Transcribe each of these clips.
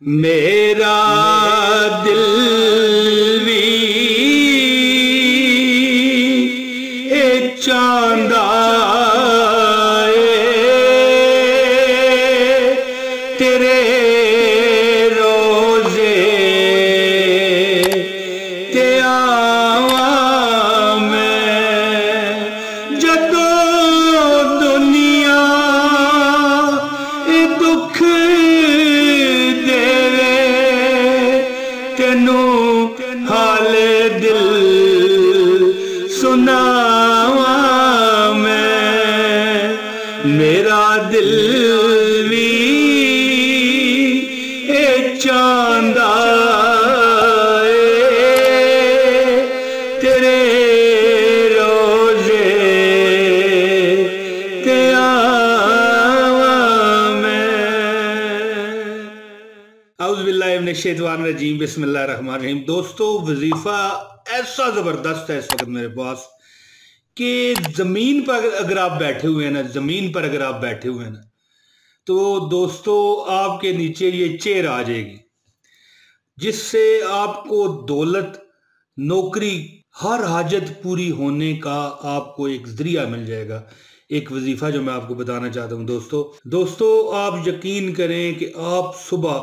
मेरा दिल भी एक चांदा तेरे रोजे ते आवा मैं जदों दुनिया दुख देवे तेनू हाल दिल सुनावा मैं। मेरा दिल भी एक चांदा तेरे रोजे ते आवा मैं। औज़ुबिल्लाहि मिनश्शैतानिर्रजीम, बिस्मिल्लाहिर्रहमानिर्रहीम। दोस्तों, वजीफा ऐसा जबरदस्त है इस वक्त मेरे पास कि जमीन पर अगर आप बैठे हुए हैं ना, जमीन पर अगर आप बैठे हुए हैं ना, तो दोस्तों आपके नीचे ये चेयर आ जाएगी जिससे आपको दौलत, नौकरी, हर हाजत पूरी होने का आपको एक जरिया मिल जाएगा। एक वजीफा जो मैं आपको बताना चाहता हूँ दोस्तों आप यकीन करें कि आप सुबह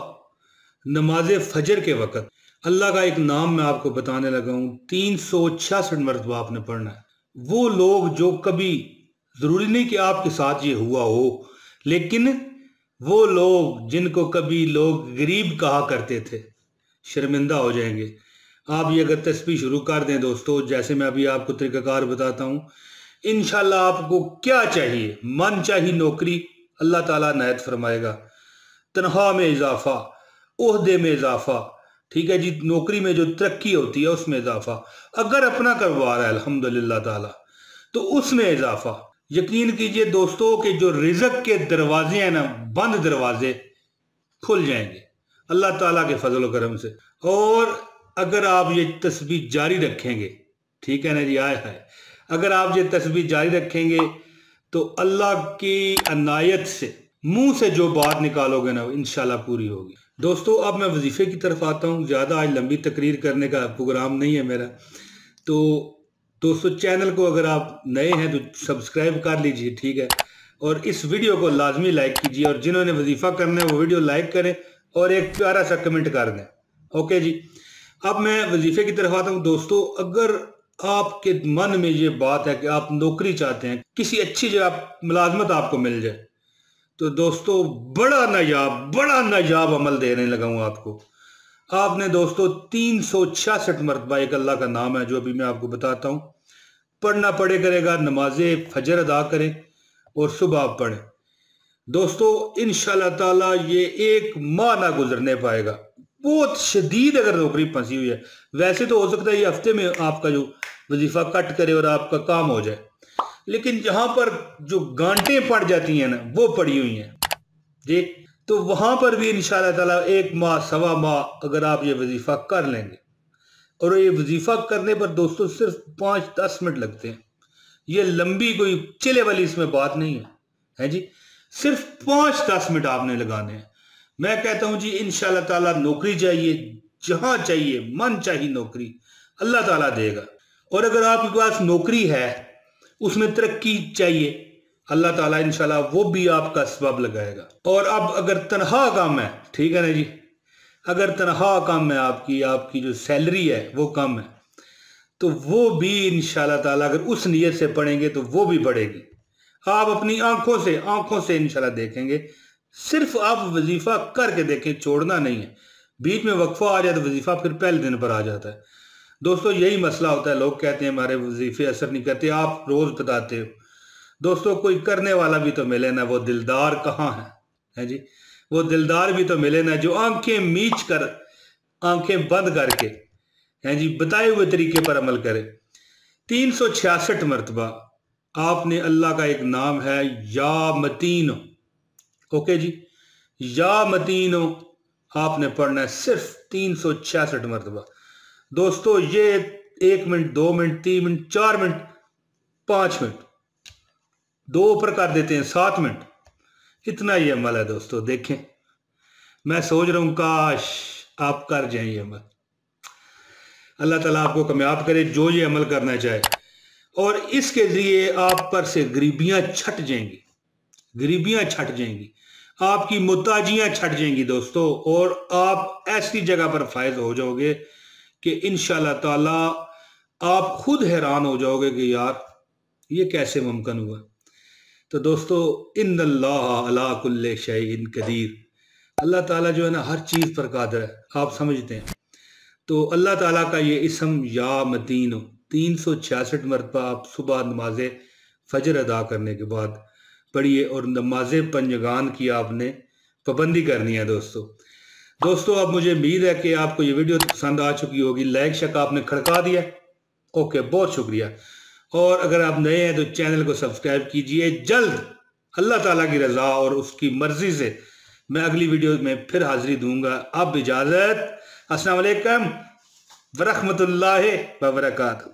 नमाज फजर के वक्त अल्लाह का एक नाम मैं आपको बताने लगा हूँ, 366 मरतबा आपने पढ़ना है। वो लोग जो कभी, जरूरी नहीं कि आपके साथ ये हुआ हो, लेकिन वो लोग जिनको कभी लोग गरीब कहा करते थे, शर्मिंदा हो जाएंगे। आप ये अगर तस्बीह शुरू कर दें दोस्तों, जैसे मैं अभी आपको तरीकाकार बताता हूँ, इंशाल्लाह आपको क्या चाहिए, मन चाहिए नौकरी, अल्लाह ताला नायत फरमाएगा। तनख्वाह में इजाफा, ओहदे में इजाफा, ठीक है जी, नौकरी में जो तरक्की होती है उसमें इजाफा, अगर अपना कारोबार है अल्हम्दुलिल्लाह ताला तो उसमें इजाफा। यकीन कीजिए दोस्तों कि जो रिज़्क के दरवाजे हैं ना, बंद दरवाजे खुल जाएंगे अल्लाह ताला के फजल व करम से। और अगर आप ये तस्बीह जारी रखेंगे, ठीक है ना जी, आए है, अगर आप ये तस्बीह जारी रखेंगे तो अल्लाह की अनायत से मुंह से जो बात निकालोगे ना इंशाल्लाह पूरी होगी। दोस्तों अब मैं वजीफे की तरफ आता हूँ। ज़्यादा आज लंबी तकरीर करने का प्रोग्राम नहीं है मेरा। तो दोस्तों चैनल को अगर आप नए हैं तो सब्सक्राइब कर लीजिए, ठीक है, और इस वीडियो को लाजमी लाइक कीजिए, और जिन्होंने वजीफा करना है वो वीडियो लाइक करें और एक प्यारा सा कमेंट कर दें। ओके जी, अब मैं वजीफे की तरफ आता हूँ। दोस्तों अगर आपके मन में ये बात है कि आप नौकरी चाहते हैं, किसी अच्छी जगह मुलाजमत आपको मिल जाए, तो दोस्तों बड़ा नायाब अमल देने लगा हूं आपको। आपने दोस्तों 366 मरतबा, एक अल्लाह का नाम है जो अभी मैं आपको बताता हूं, पढ़ना पड़े करेगा। नमाजे फजर अदा करें और सुबह आप पढ़ें। दोस्तों इंशाल्लाह ताला ये एक माह ना गुजरने पाएगा। बहुत शदीद अगर नौकरी फंसी हुई है, वैसे तो हो सकता है ये हफ्ते में आपका जो वजीफा कट करे और आपका काम हो जाए, लेकिन जहां पर जो गांटें पड़ जाती हैं ना वो पड़ी हुई हैं जी, तो वहां पर भी इंशाल्लाह ताला एक माह, सवा माह अगर आप ये वजीफा कर लेंगे, और ये वजीफा करने पर दोस्तों सिर्फ 5-10 मिनट लगते हैं। ये लंबी कोई चिले वाली इसमें बात नहीं है जी, सिर्फ 5-10 मिनट आपने लगाने हैं। मैं कहता हूं जी इंशाल्लाह ताला नौकरी चाहिए, जहां चाहिए, मन चाहिए नौकरी, अल्लाह ताला देगा। और अगर आपके पास नौकरी है, उसमें तरक्की चाहिए, अल्लाह ताला इंशाल्लाह वो भी आपका सबब लगाएगा। और अब अगर तनख्वाह कम है, ठीक है ना जी, अगर तनख्वाह कम है, आपकी जो सैलरी है वो कम है, तो वो भी इंशाल्लाह ताला अगर उस नीयत से पढ़ेंगे तो वो भी बढ़ेगी। आप अपनी आंखों से इंशाल्लाह देखेंगे। सिर्फ आप वजीफा करके देखें, छोड़ना नहीं है। बीच में वक्फा आ जाए तो वजीफा फिर पहले दिन पर आ जाता है। दोस्तों यही मसला होता है, लोग कहते हैं हमारे वजीफे असर नहीं करते, आप रोज बताते हो। दोस्तों कोई करने वाला भी तो मिले ना, वो दिलदार कहाँ है जी, वो दिलदार भी तो मिले ना जो आंखें मीच कर, आंखें बंद करके हैं जी, बताए हुए तरीके पर अमल करे। 366 मरतबा आपने, अल्लाह का एक नाम है या मतीनो, ओके जी, या मतीनो आपने पढ़ना है सिर्फ 366 मरतबा। दोस्तों ये 1 minute, 2 minute, 3 minute, 4 minute, 5 minute, 2 ऊपर कर देते हैं 7 मिनट, इतना ही अमल है दोस्तों। देखें मैं सोच रहा हूँ काश आप कर जाएं ये अमल। अल्लाह ताला आपको कामयाब करे जो ये अमल करना चाहे, और इसके ज़रिए आप पर से गरीबियाँ छट जाएंगी, गरीबियाँ छट जाएंगी, आपकी मुताजियाँ छट जाएंगी दोस्तों, और आप ऐसी जगह पर फायज हो जाओगे कि इंशाअल्लाह ताला आप खुद हैरान हो जाओगे कि यार ये कैसे मुमकिन हुआ। तो दोस्तों, इन्नल्लाह अला कुल्ले शैइन कदीर, अल्लाह ताला जो है ना हर चीज़ पर कादिर है, आप समझते हैं। तो अल्लाह ताला का ये इसम या मतीन 366 मरतबा आप सुबह नमाज फजर अदा करने के बाद पढ़िए, और नमाज पंजगान की आपने पाबंदी करनी है दोस्तों। अब मुझे उम्मीद है कि आपको ये वीडियो पसंद आ चुकी होगी। लाइक शक आपने खड़का दिया, ओके, बहुत शुक्रिया। और अगर आप नए हैं तो चैनल को सब्सक्राइब कीजिए। जल्द अल्लाह ताला की रज़ा और उसकी मर्जी से मैं अगली वीडियो में फिर हाजिरी दूंगा। अब इजाज़त, अस्सलाम वालेकुम व रहमतुल्लाहि व बरकातहू।